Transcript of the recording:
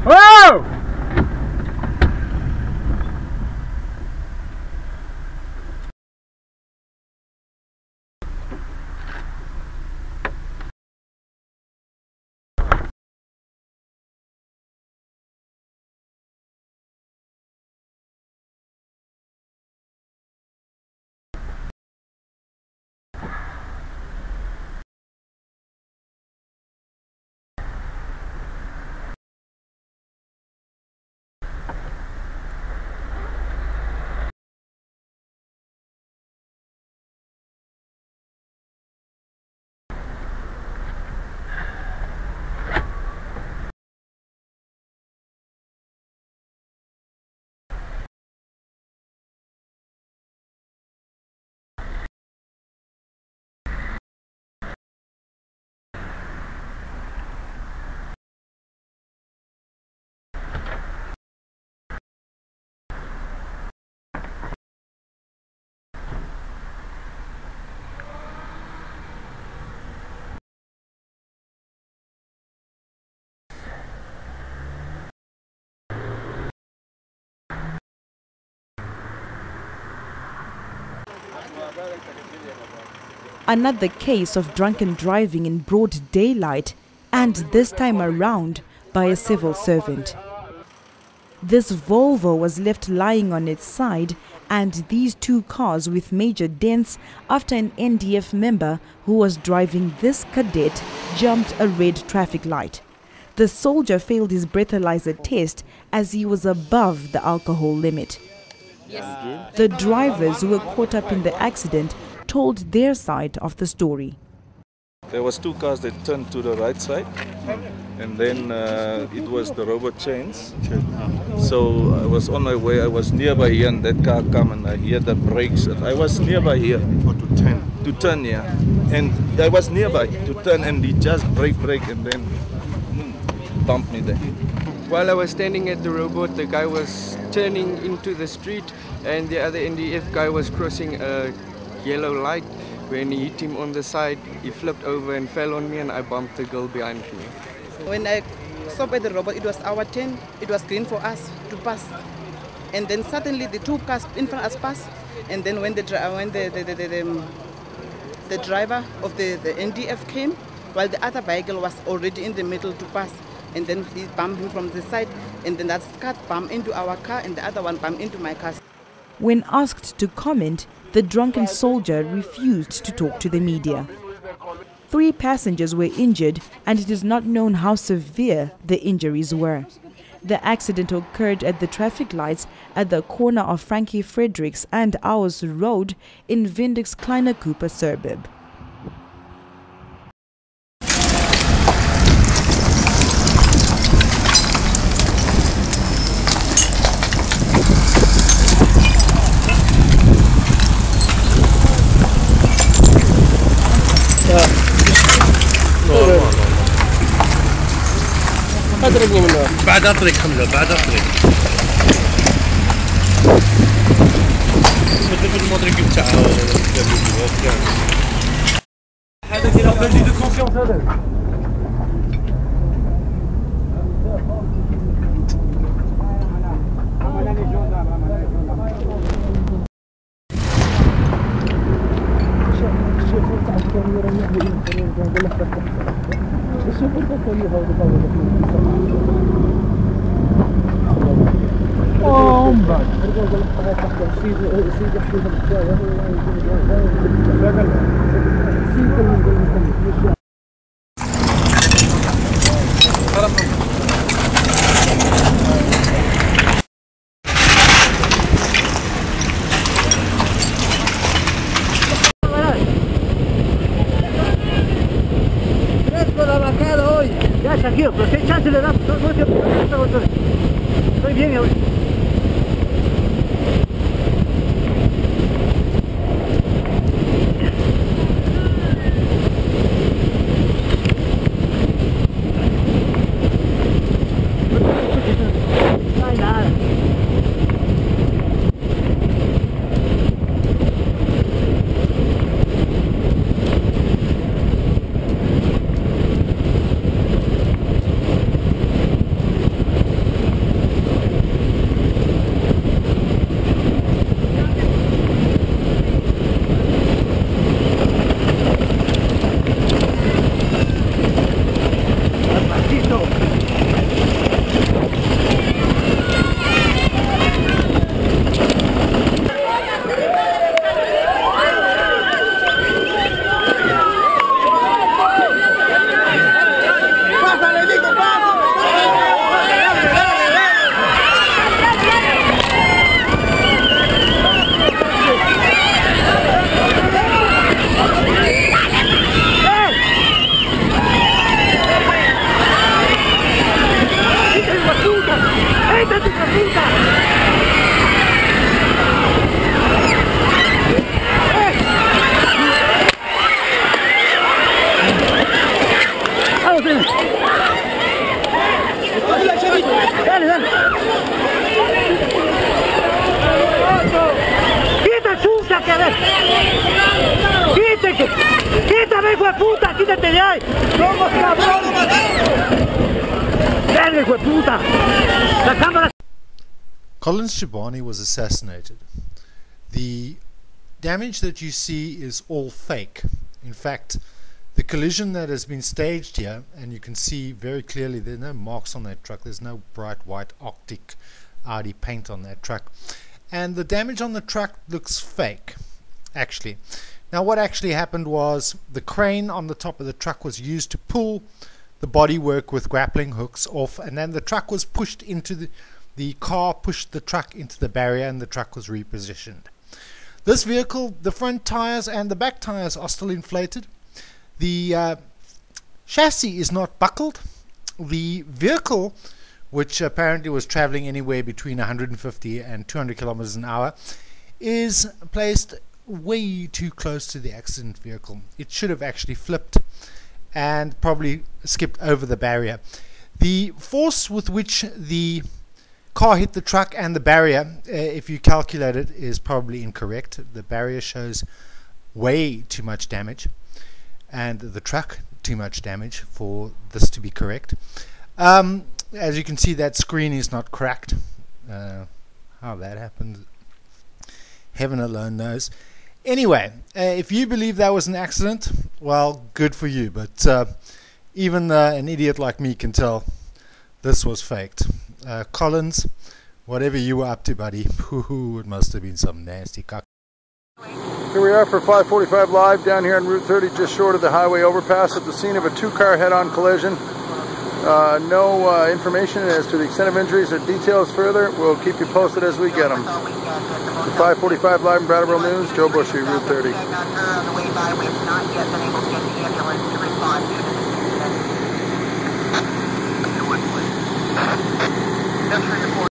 Oh! Another case of drunken driving in broad daylight, and this time around by a civil servant. This Volvo was left lying on its side, and these two cars with major dents after an NDF member who was driving this cadet jumped a red traffic light. The soldier failed his breathalyzer test as he was above the alcohol limit. The drivers who were caught up in the accident told their side of the story. There was two cars that turned to the right side, and then it was the robot chains. So I was on my way, I was nearby here, and that car come and I hear the brakes. I was nearby here. To turn, yeah. And I was nearby to turn, and he just brake, and then bumped me there. While I was standing at the robot, the guy was turning into the street, and the other NDF guy was crossing a yellow light. When he hit him on the side, he flipped over and fell on me, and I bumped the girl behind me. When I stopped at the robot, it was our turn. It was green for us to pass. And then suddenly the two cars in front of us passed. And then when the driver of the NDF came, while the other vehicle was already in the middle to pass. And then he bumped him from the side. And then that car bumped into our car, and the other one bumped into my car. When asked to comment, the drunken soldier refused to talk to the media. 3 passengers were injured, and it is not known how severe the injuries were. The accident occurred at the traffic lights at the corner of Frankie Fredericks and Ours Road in Vindex Kleiner Cooper suburb. بعد الطريق حمله بعد الطريق مثل المدرك بتاعه هذا كده بلدي دو كونفيونس هذا Tranquilo, pero si hay chance le damos, no es que estoy bien ahora. No hay nada. ¡Quítate! ¡Quítame, hijo de puta! ¡Quítate de ahí! ¡Somos cabrones! ¡Verga, hijo de puta! ¡La cámara! Collins Shabani was assassinated. The damage that you see is all fake. In fact, the collision that has been staged here, and you can see very clearly there are no marks on that truck, there's no bright white Arctic Audi paint on that truck, and the damage on the truck looks fake actually. Now what actually happened was the crane on the top of the truck was used to pull the bodywork with grappling hooks off, and then the truck was pushed into the car pushed the truck into the barrier, and the truck was repositioned. This vehicle, the front tires and the back tires are still inflated. The chassis is not buckled. The vehicle, which apparently was traveling anywhere between 150 and 200 kilometers an hour, is placed way too close to the accident vehicle. It should have actually flipped and probably skipped over the barrier. The force with which the car hit the truck and the barrier, if you calculate it, is probably incorrect. The barrier shows way too much damage, and the truck too much damage for this to be correct. As you can see, that screen is not cracked. How that happened, heaven alone knows. Anyway, if you believe that was an accident, well, good for you, but even an idiot like me can tell this was faked. Collins, whatever you were up to, buddy, it must have been some nasty cock. Here we are for 545 Live down here on Route 30, just short of the highway overpass at the scene of a two-car head-on collision. No information as to the extent of injuries or details further. We'll keep you posted as we get them. For 545 Live in Brattleboro News, Joe Bushy, Route 30.